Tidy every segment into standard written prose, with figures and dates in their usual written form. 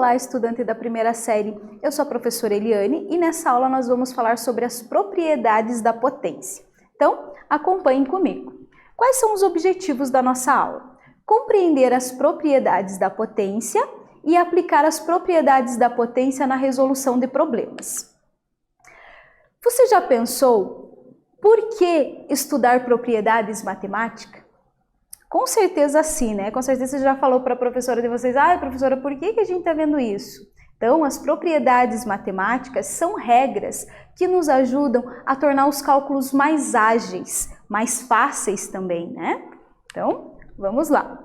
Olá, estudante da primeira série, eu sou a professora Eliane e nessa aula nós vamos falar sobre as propriedades da potência. Então, acompanhem comigo. Quais são os objetivos da nossa aula? Compreender as propriedades da potência e aplicar as propriedades da potência na resolução de problemas. Você já pensou por que estudar propriedades matemáticas? Com certeza sim, né? Com certeza você já falou para a professora de vocês, professora, por que a gente está vendo isso? Então, as propriedades matemáticas são regras que nos ajudam a tornar os cálculos mais ágeis, mais fáceis também, né? Então, vamos lá.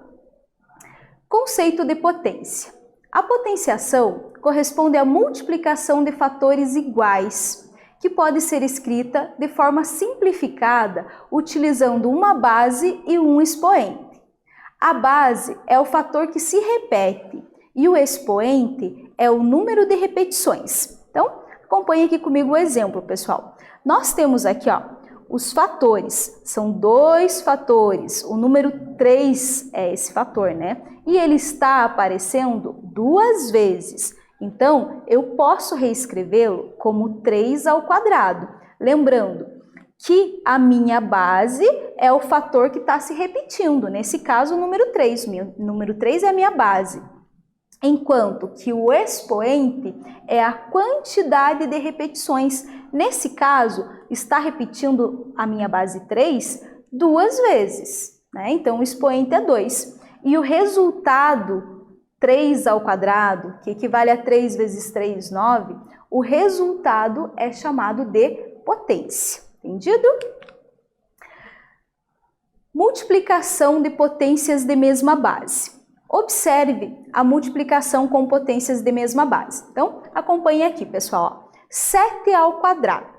Conceito de potência. A potenciação corresponde à multiplicação de fatores iguais, que pode ser escrita de forma simplificada, utilizando uma base e um expoente. A base é o fator que se repete e o expoente é o número de repetições. Então, acompanhe aqui comigo o exemplo, pessoal. Nós temos aqui, os fatores, são dois fatores, o número 3 é esse fator, né? E ele está aparecendo duas vezes. Então, eu posso reescrevê-lo como 3 ao quadrado. Lembrando que a minha base é o fator que está se repetindo. Nesse caso, o número 3. O número 3 é a minha base. Enquanto que o expoente é a quantidade de repetições. Nesse caso, está repetindo a minha base 3 duas vezes, né? Então, o expoente é 2. E o resultado 3 ao quadrado, que equivale a 3 vezes 3, 9, o resultado é chamado de potência. Entendido? Multiplicação de potências de mesma base. Observe a multiplicação com potências de mesma base. Então, acompanhe aqui, pessoal. 7 ao quadrado.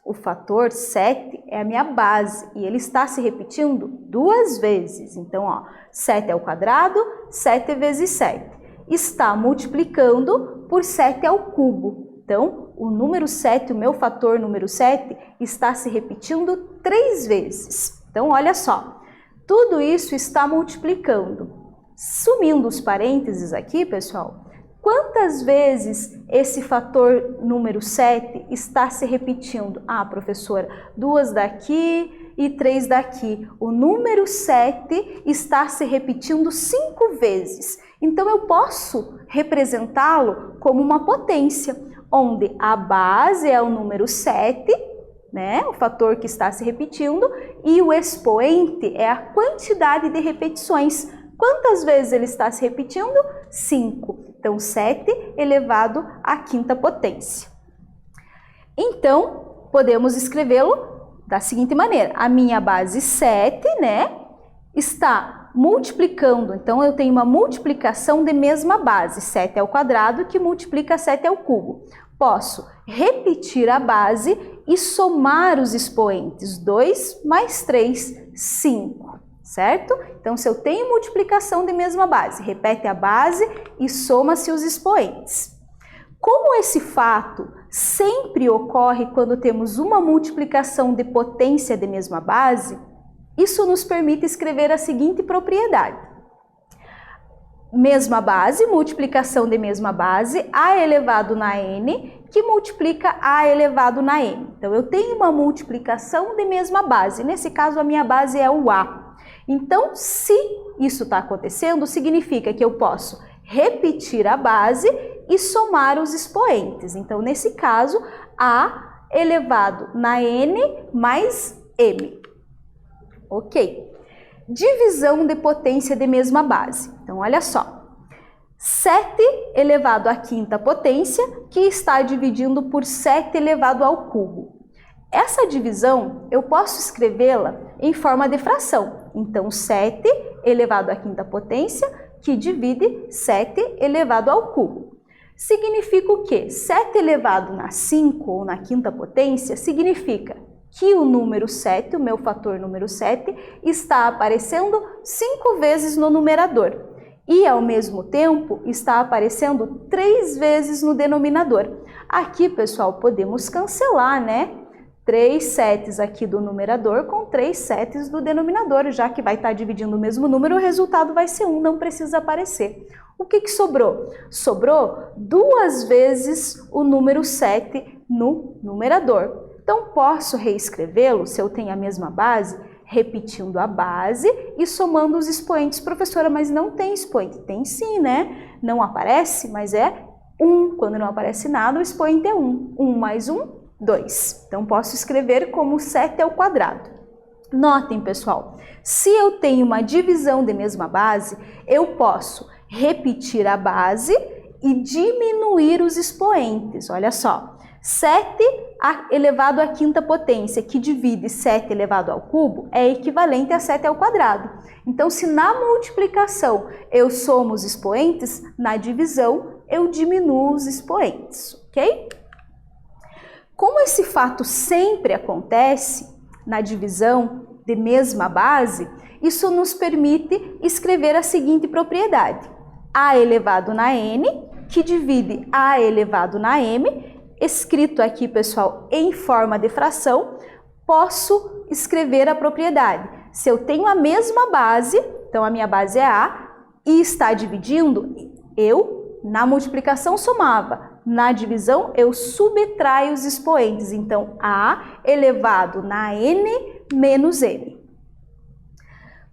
O fator 7 é a minha base e ele está se repetindo duas vezes. Então, 7 ao quadrado, 7 vezes 7. Está multiplicando por 7 ao cubo. Então, o número 7, o meu fator número 7, está se repetindo 3 vezes. Então, olha só, tudo isso está multiplicando. Sumindo os parênteses aqui, pessoal, quantas vezes esse fator número 7 está se repetindo? Professora, 2 daqui e 3 daqui. O número 7 está se repetindo 5 vezes. Então, eu posso representá-lo como uma potência, onde a base é o número 7, né? O fator que está se repetindo, e o expoente é a quantidade de repetições. Quantas vezes ele está se repetindo? 5. Então, 7 elevado à quinta potência. Então, podemos escrevê-lo da seguinte maneira. A minha base 7, né, está multiplicando. Então, eu tenho uma multiplicação de mesma base, 7 ao quadrado, que multiplica 7 ao cubo. Posso repetir a base e somar os expoentes. 2 mais 3, 5. Certo? Então, se eu tenho multiplicação de mesma base, repete a base e soma-se os expoentes. Como esse fato sempre ocorre quando temos uma multiplicação de potência de mesma base, isso nos permite escrever a seguinte propriedade. Mesma base, multiplicação de mesma base, a elevado na n, que multiplica a elevado na n. Então, eu tenho uma multiplicação de mesma base. Nesse caso, a minha base é o a. Então, se isso está acontecendo, significa que eu posso repetir a base e somar os expoentes. Então, nesse caso, a elevado na n mais m. Ok. Divisão de potência de mesma base. Então, olha só. 7 elevado à quinta potência, que está dividindo por 7 elevado ao cubo. Essa divisão, eu posso escrevê-la em forma de fração. Então, 7 elevado à quinta potência, que divide 7 elevado ao cubo. Significa o quê? 7 elevado na 5, ou na quinta potência, significa que o número 7, o meu fator número 7, está aparecendo 5 vezes no numerador. E, ao mesmo tempo, está aparecendo 3 vezes no denominador. Aqui, pessoal, podemos cancelar, né? 3 setes aqui do numerador com 3 setes do denominador, já que vai estar dividindo o mesmo número, o resultado vai ser 1, não precisa aparecer. O que sobrou? Sobrou 2 vezes o número 7 no numerador. Então, posso reescrevê-lo, se eu tenho a mesma base, repetindo a base e somando os expoentes. Professora, mas não tem expoente. Tem sim, né? Não aparece, mas é 1. Quando não aparece nada, o expoente é 1. 1 mais 1, 2. Então, posso escrever como 7 ao quadrado. Notem, pessoal, se eu tenho uma divisão de mesma base, eu posso repetir a base e diminuir os expoentes. Olha só, 7 elevado à quinta potência, que divide 7 elevado ao cubo, é equivalente a 7 ao quadrado. Então, se na multiplicação eu somo os expoentes, na divisão eu diminuo os expoentes, ok? Como esse fato sempre acontece na divisão de mesma base, isso nos permite escrever a seguinte propriedade: a elevado na n, que divide a elevado na m, escrito aqui, pessoal, em forma de fração, posso escrever a propriedade. Se eu tenho a mesma base, então a minha base é A, e está dividindo, eu, na multiplicação, somava. Na divisão, eu subtraio os expoentes. Então, A elevado na n menos m.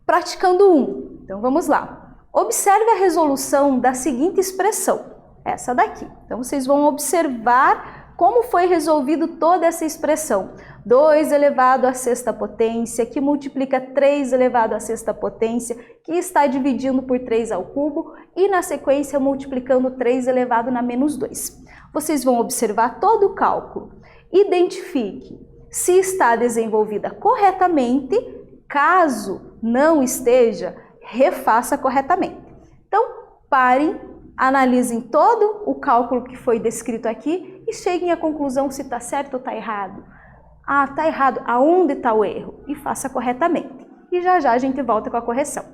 Praticando 1. Então, vamos lá. Observe a resolução da seguinte expressão, essa daqui. Então, vocês vão observar como foi resolvido toda essa expressão. 2 elevado à sexta potência, que multiplica 3 elevado à sexta potência, que está dividindo por 3 ao cubo, e na sequência multiplicando 3 elevado na menos 2. Vocês vão observar todo o cálculo. Identifique se está desenvolvida corretamente. Caso não esteja, refaça corretamente. Então, parem, analisem todo o cálculo que foi descrito aqui e cheguem à conclusão se está certo ou está errado. Ah, está errado. Aonde está o erro? E faça corretamente. E já já a gente volta com a correção.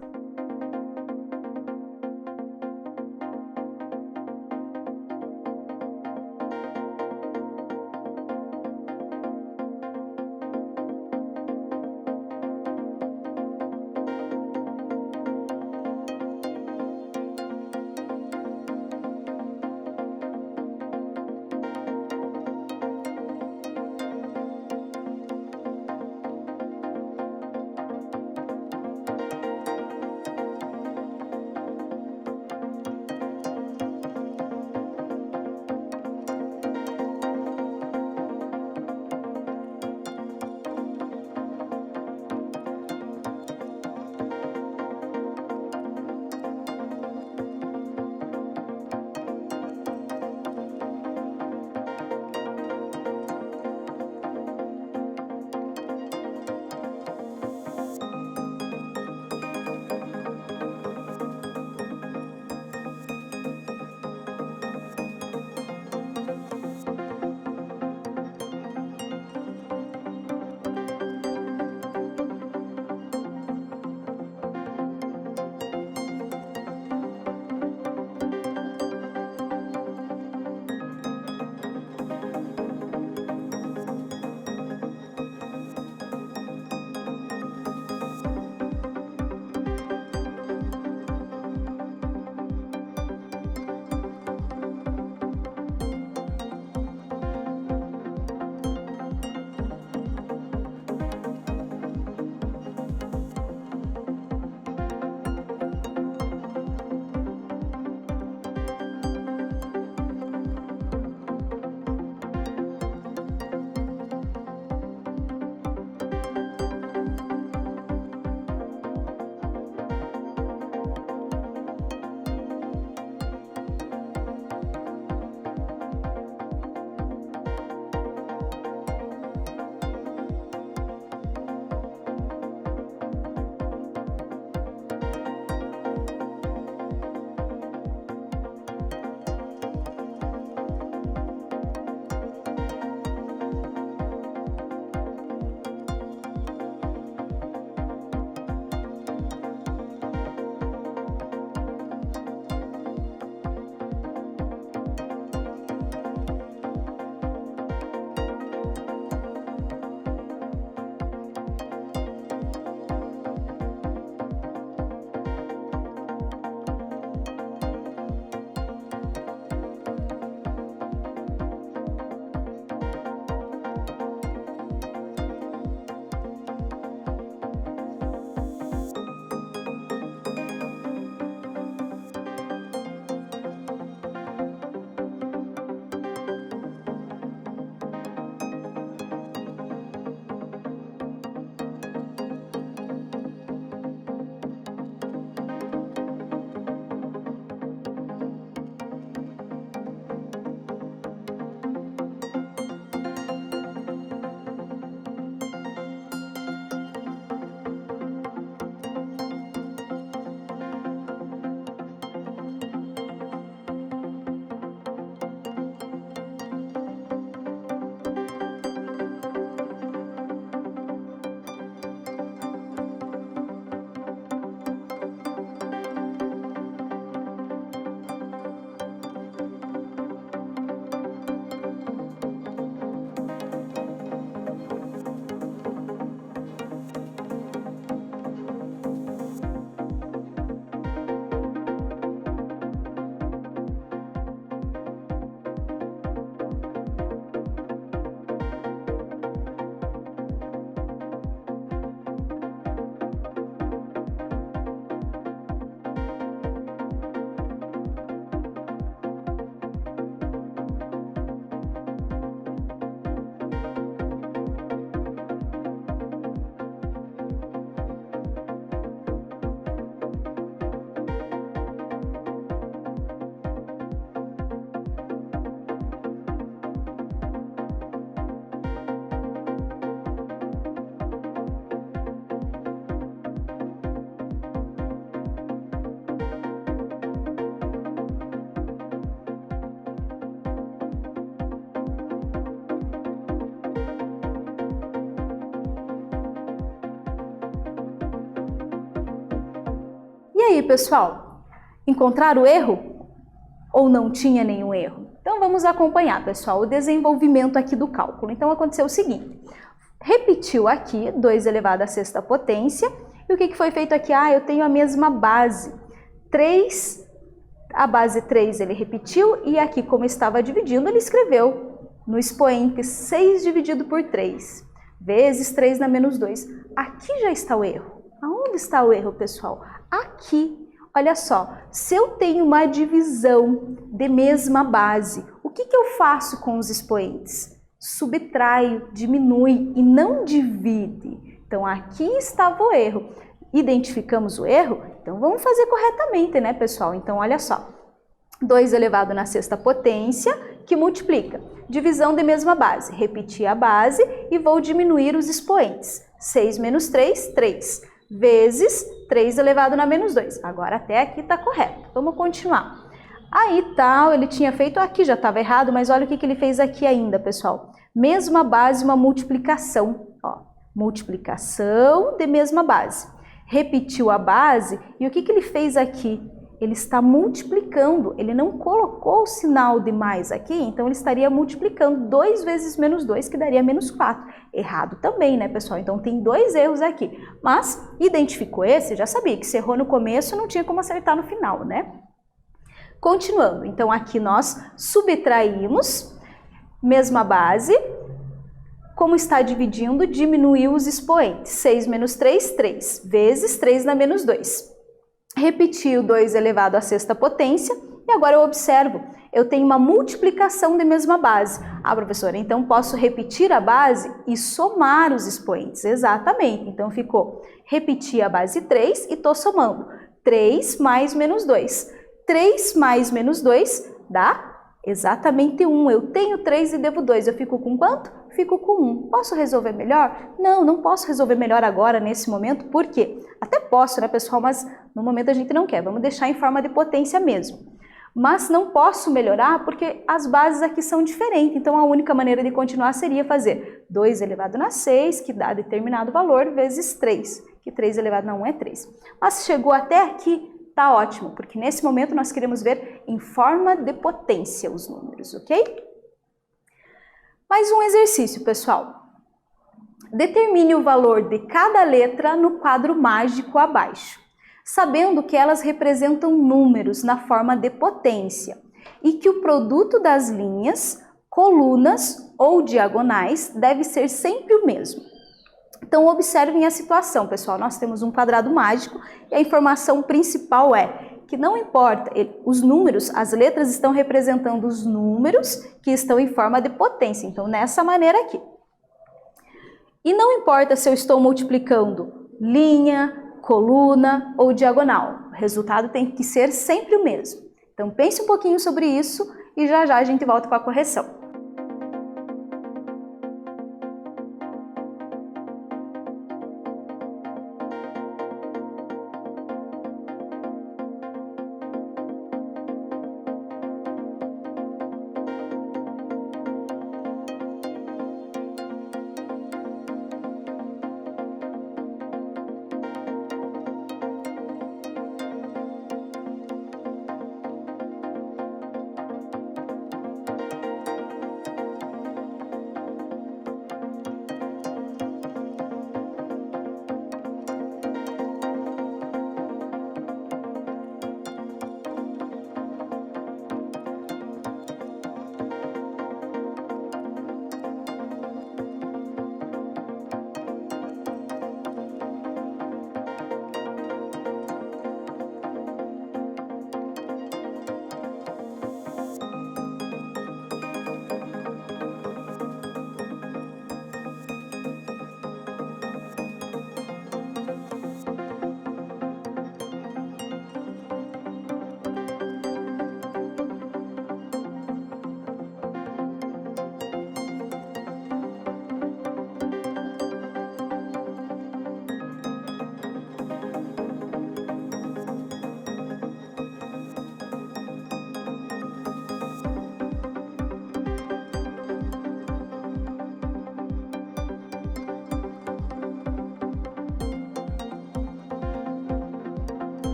aí, pessoal? Encontraram o erro? Ou não tinha nenhum erro? Então vamos acompanhar, pessoal, o desenvolvimento aqui do cálculo. Então aconteceu o seguinte, repetiu aqui 2 elevado à sexta potência, e o que foi feito aqui? Eu tenho a mesma base, 3, a base 3 ele repetiu, e aqui como estava dividindo, ele escreveu no expoente 6 dividido por 3, vezes 3 na menos 2. Aqui já está o erro. Aonde está o erro, pessoal? Aqui. Olha só, se eu tenho uma divisão de mesma base, o que eu faço com os expoentes? Subtraio, diminui e não divide. Então, aqui estava o erro. Identificamos o erro? Então, vamos fazer corretamente, né, pessoal? Então, olha só, 2 elevado na sexta potência, que multiplica. Divisão de mesma base. Repetir a base e vou diminuir os expoentes. 6 menos 3, 3. Vezes 3 elevado na menos 2. Agora até aqui está correto. Vamos continuar. Aí tal, ele tinha feito aqui, já estava errado, mas olha o que ele fez aqui ainda, pessoal. Mesma base, uma multiplicação. Ó, multiplicação de mesma base. Repetiu a base e o que ele fez aqui? Ele está multiplicando, ele não colocou o sinal de mais aqui, então ele estaria multiplicando 2 vezes menos 2, que daria menos 4. Errado também, né, pessoal? Então tem 2 erros aqui, mas identificou esse, já sabia que se errou no começo, não tinha como acertar no final, né? Continuando, então aqui nós subtraímos, mesma base, como está dividindo, diminuiu os expoentes. 6 menos 3, 3, vezes 3 na menos 2. Repetiu 2 elevado à sexta potência e agora eu observo, eu tenho uma multiplicação de mesma base. Professora, então posso repetir a base e somar os expoentes. Exatamente, então ficou repetir a base 3 e estou somando 3 mais menos 2. 3 mais menos 2 dá exatamente 1. Eu tenho 3 e devo 2, eu fico com quanto? Fico com 1. Posso resolver melhor? Não, não posso resolver melhor agora, nesse momento, por quê? Até posso, né, pessoal, mas no momento a gente não quer, vamos deixar em forma de potência mesmo. Mas não posso melhorar porque as bases aqui são diferentes, então a única maneira de continuar seria fazer 2 elevado na 6, que dá determinado valor, vezes 3, que 3 elevado na 1 é 3. Mas chegou até aqui, tá ótimo, porque nesse momento nós queremos ver em forma de potência os números, ok? Mais um exercício, pessoal. Determine o valor de cada letra no quadro mágico abaixo, sabendo que elas representam números na forma de potência e que o produto das linhas, colunas ou diagonais deve ser sempre o mesmo. Então, observem a situação, pessoal. Nós temos um quadrado mágico e a informação principal é que não importa, os números, as letras estão representando os números que estão em forma de potência. Então, nessa maneira aqui. E não importa se eu estou multiplicando linha, coluna ou diagonal. O resultado tem que ser sempre o mesmo. Então, pense um pouquinho sobre isso e já já a gente volta com a correção.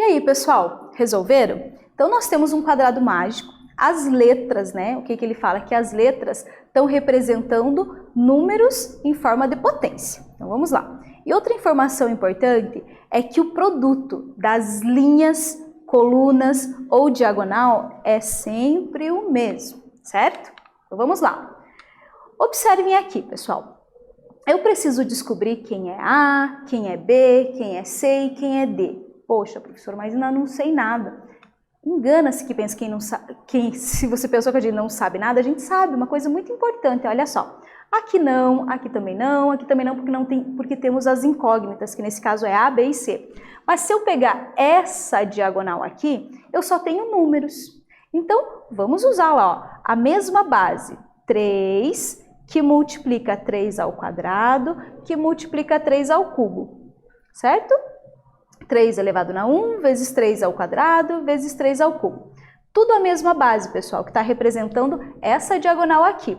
aí, pessoal, resolveram? Então, nós temos um quadrado mágico. As letras, né? O que ele fala? Que as letras estão representando números em forma de potência. Então, vamos lá. E outra informação importante é que o produto das linhas, colunas ou diagonal é sempre o mesmo, certo? Então, vamos lá. Observem aqui, pessoal. Eu preciso descobrir quem é A, quem é B, quem é C e quem é D. Poxa, professor, mas ainda não sei nada. Engana-se que pensa quem não sabe, se você pensou que a gente não sabe nada, a gente sabe uma coisa muito importante, olha só. Aqui não, aqui também não, porque temos as incógnitas, que nesse caso é A, B e C. Mas se eu pegar essa diagonal aqui, eu só tenho números. Então, vamos usar lá, ó, a mesma base, 3, que multiplica 3 ao quadrado, que multiplica 3 ao cubo, certo? 3 elevado na 1 vezes 3 ao quadrado vezes 3 ao cubo. Tudo a mesma base, pessoal, que está representando essa diagonal aqui.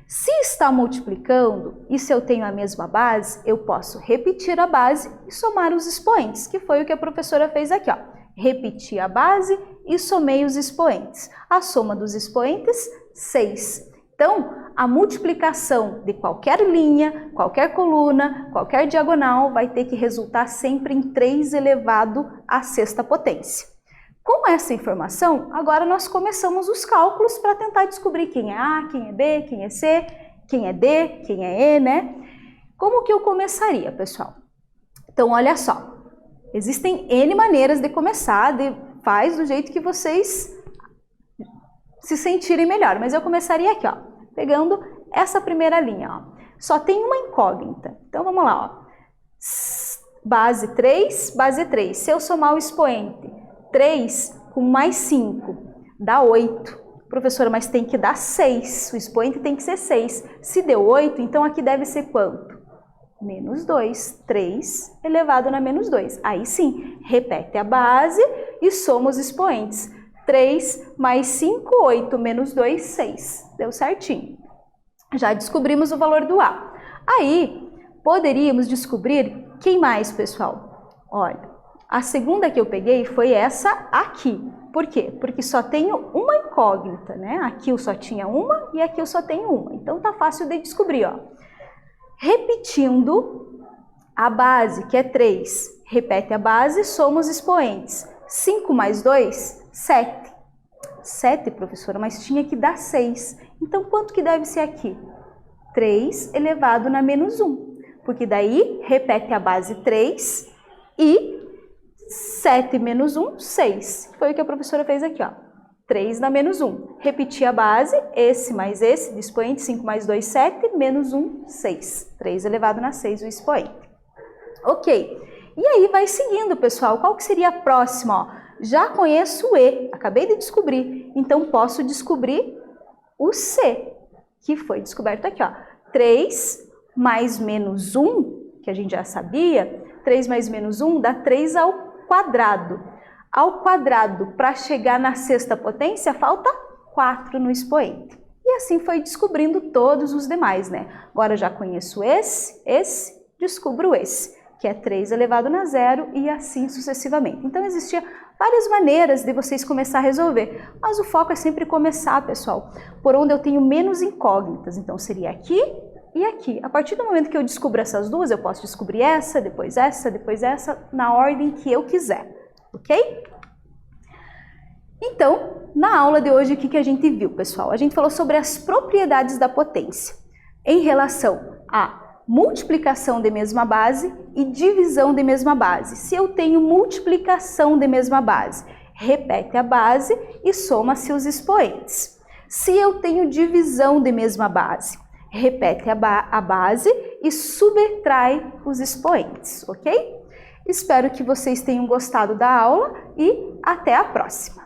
Se está multiplicando e se eu tenho a mesma base, eu posso repetir a base e somar os expoentes, que foi o que a professora fez aqui, ó. Repeti a base e somei os expoentes. A soma dos expoentes, 6. Então, a multiplicação de qualquer linha, qualquer coluna, qualquer diagonal vai ter que resultar sempre em 3 elevado à sexta potência. Com essa informação, agora nós começamos os cálculos para tentar descobrir quem é A, quem é B, quem é C, quem é D, quem é E, né? Como que eu começaria, pessoal? Então, olha só. Existem N maneiras de começar, faz do jeito que vocês se sentirem melhor. Mas eu começaria aqui, ó. Pegando essa primeira linha, ó. Só tem uma incógnita. Então, vamos lá, ó. Base 3, base 3. Se eu somar o expoente 3 com mais 5, dá 8. Professora, mas tem que dar 6. O expoente tem que ser 6. Se deu 8, então aqui deve ser quanto? Menos 2. 3 elevado na menos 2. Aí sim, repete a base e soma os expoentes. 3 mais 5, 8, menos 2, 6. Deu certinho. Já descobrimos o valor do A. Aí, poderíamos descobrir quem mais, pessoal? Olha, a segunda que eu peguei foi essa aqui. Por quê? Porque só tenho uma incógnita, né? Aqui eu só tinha uma e aqui eu só tenho uma. Então, tá fácil de descobrir, ó. Repetindo a base, que é 3. Repete a base, soma os expoentes. 5 mais 2, 7. 7, professora, mas tinha que dar 6. Então, quanto que deve ser aqui? 3 elevado na menos 1. Porque daí, repete a base 3 e 7 menos 1, 6. Foi o que a professora fez aqui, ó. 3 na menos 1. Repetir a base, esse mais esse, do expoente, 5 mais 2, 7, menos 1, 6. 3 elevado na 6, o expoente. Ok. E aí, vai seguindo, pessoal. Qual que seria a próxima, ó? Já conheço o E, acabei de descobrir, então posso descobrir o C, que foi descoberto aqui, ó. 3 mais menos 1, que a gente já sabia, 3 mais menos 1 dá 3 ao quadrado. Ao quadrado, para chegar na sexta potência, falta 4 no expoente. E assim foi descobrindo todos os demais, né? Agora eu já conheço esse, descubro esse, que é 3 elevado na 0 e assim sucessivamente. Então, existia várias maneiras de vocês começar a resolver, mas o foco é sempre começar, pessoal, por onde eu tenho menos incógnitas. Então, seria aqui e aqui. A partir do momento que eu descubro essas duas, eu posso descobrir essa, depois essa, na ordem que eu quiser, ok? Então, na aula de hoje, o que a gente viu, pessoal? A gente falou sobre as propriedades da potência em relação a multiplicação de mesma base e divisão de mesma base. Se eu tenho multiplicação de mesma base, repete a base e soma-se os expoentes. Se eu tenho divisão de mesma base, repete a base e subtrai os expoentes, ok? Espero que vocês tenham gostado da aula e até a próxima!